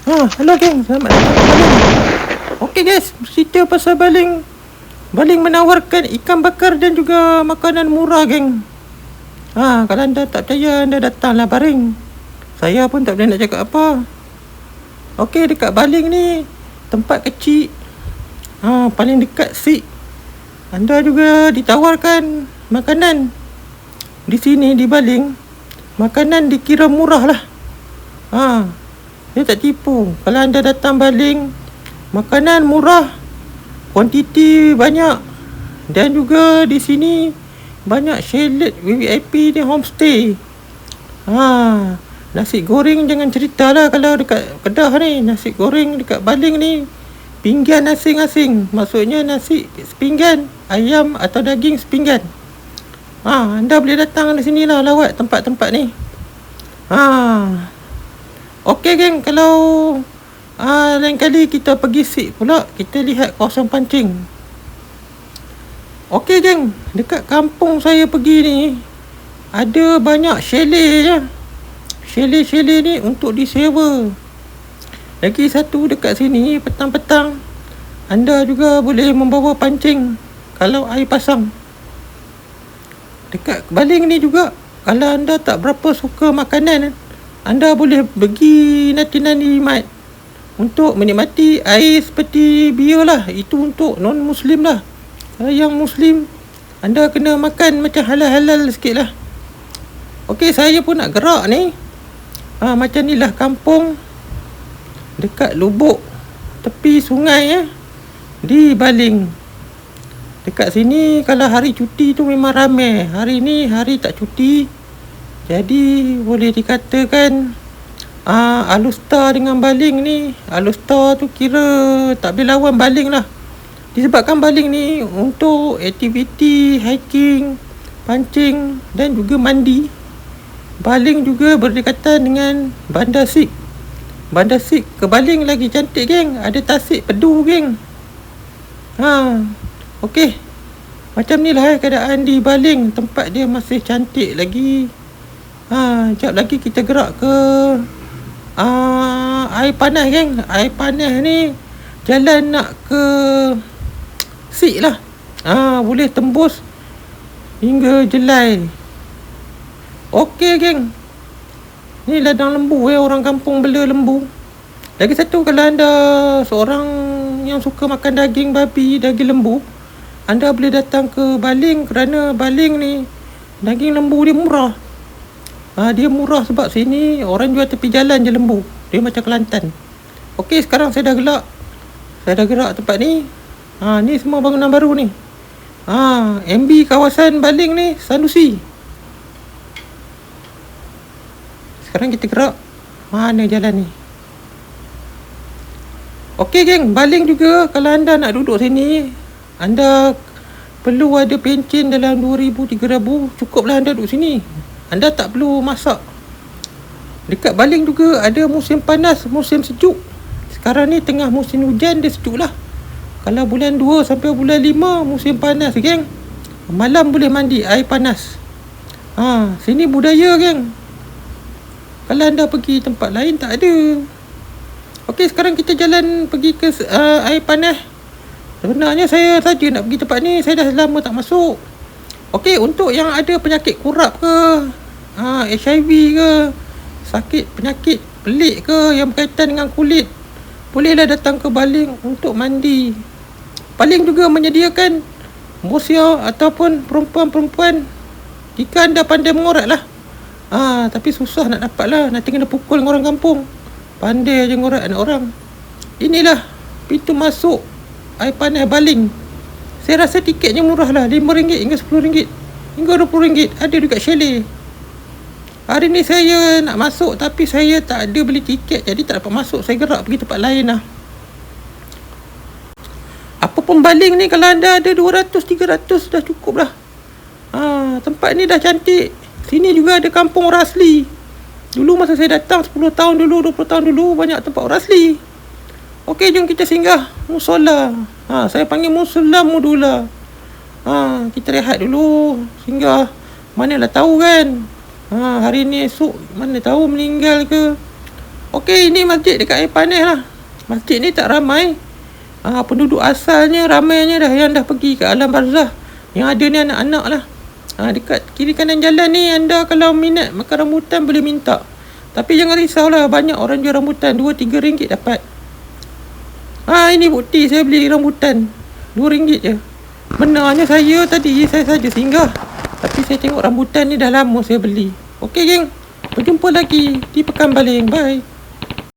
Hello geng, selamat datang ke Baling. Okey guys, cerita pasal Baling. Baling menawarkan ikan bakar dan juga makanan murah geng. Kalau anda tak percaya, anda datanglah Baring. Saya pun tak boleh nak cakap apa. Okey, dekat Baling ni tempat kecil. Paling dekat Sik. Anda juga ditawarkan makanan. Di sini di Baling, makanan dikira murah lah. Dia tak tipu. Kalau anda datang Baling, makanan murah, kuantiti banyak. Dan juga di sini banyak chalet VIP ni, homestay. Nasi goreng jangan cerita lah kalau dekat Kedah ni. Nasi goreng dekat Baling ni pinggan asing-asing. Maksudnya nasi sepinggan, ayam atau daging sepinggan. Anda boleh datang di sini lah, lawat tempat-tempat ni. Okey geng, kalau lain kali kita pergi Sik pula, kita lihat kawasan pancing. Okey geng, dekat kampung saya pergi ni ada banyak chalet je. Chalet-chalet ni untuk disewa. Lagi satu dekat sini, petang-petang anda juga boleh membawa pancing kalau air pasang. Dekat Baling ni juga, kalau anda tak berapa suka makanan, anda boleh pergi Nati-Nani Mat untuk menikmati air seperti bia lah. Itu untuk non-Muslim lah. Kalau yang Muslim, anda kena makan macam halal-halal sikit lah. Okey, saya pun nak gerak ni. Macam ni lah kampung dekat Lubuk, tepi sungai di Baling. Dekat sini kalau hari cuti tu memang ramai. Hari ni hari tak cuti. Jadi boleh dikatakan Alustar dengan Baling ni, Alustar tu kira tak boleh lawan Baling lah. Disebabkan Baling ni untuk aktiviti hiking, pancing dan juga mandi. Baling juga berdekatan dengan Bandar Sik. Bandar Sik ke Baling lagi cantik geng. Ada tasik pedu geng. Okey, macam ni lah keadaan di Baling. Tempat dia masih cantik lagi. Sekejap lagi kita gerak ke air panas geng. Air panas ni jalan nak ke Sik lah. Boleh tembus hingga Jelai. Okey geng, ni ladang lembu orang kampung bela lembu. Lagi satu, kalau anda seorang yang suka makan daging babi, daging lembu, anda boleh datang ke Baling, kerana Baling ni daging lembu dia murah. Dia murah sebab sini orang jual tepi jalan je lembu. Dia macam Kelantan. Okey, sekarang saya dah gelak. Saya dah gerak tempat ni. Ni semua bangunan baru ni. MB kawasan Baling ni Sanusi. Sekarang kita gerak. Mana jalan ni? Okey geng, Baling juga kalau anda nak duduk sini, anda perlu ada pencen dalam 2,000-3,000. Cukuplah anda duduk sini. Anda tak perlu masak. Dekat Baling juga ada musim panas, musim sejuk. Sekarang ni tengah musim hujan, dia sejuk lah. Kalau bulan 2 sampai bulan 5 musim panas geng. Malam boleh mandi air panas. Sini budaya geng. Kalau anda pergi tempat lain tak ada. Okey, sekarang kita jalan pergi ke air panas. Sebenarnya saya saja nak pergi tempat ni. Saya dah lama tak masuk. Okey, untuk yang ada penyakit kurap ke, HIV ke, sakit penyakit pelik ke yang berkaitan dengan kulit, bolehlah datang ke Baling untuk mandi. Baling juga menyediakan musia ataupun perempuan-perempuan jika anda pandai mengorat lah. Tapi susah nak dapat lah. Nanti kena pukul dengan orang kampung. Pandai je ngorat anak orang. Inilah pintu masuk air panas Baling. Saya rasa tiketnya murah lah, RM5 hingga RM10 hingga RM20. Ada dekat chalet. Hari ni saya nak masuk tapi saya tak ada beli tiket, jadi tak dapat masuk. Saya gerak pergi tempat lain lah. Apa pun Baling ni kalau anda ada 200-300 dah cukup lah. Tempat ni dah cantik. Sini juga ada kampung orang asli. Dulu masa saya datang 10 tahun dulu, 20 tahun dulu, banyak tempat orang asli. Okey, jom kita singgah musola. Saya panggil musola Mudula. Kita rehat dulu, singgah. Manalah tahu kan. Hari ni esok mana tahu meninggal ke. Okey, ini masjid dekat air panas lah. Masjid ni tak ramai. Penduduk asalnya ramainya dah yang dah pergi ke alam barzah. Yang ada ni anak-anak lah. Dekat kiri kanan jalan ni, anda kalau minat makan rambutan boleh minta. Tapi jangan risaulah, banyak orang jual rambutan. 2-3 ringgit dapat. Ini bukti saya beli rambutan. 2 ringgit je. Benarnya saya saja singgah. Tapi saya tengok rambutan ni dah lama saya beli. Okey geng, berjumpa lagi di Pekan Baling. Bye.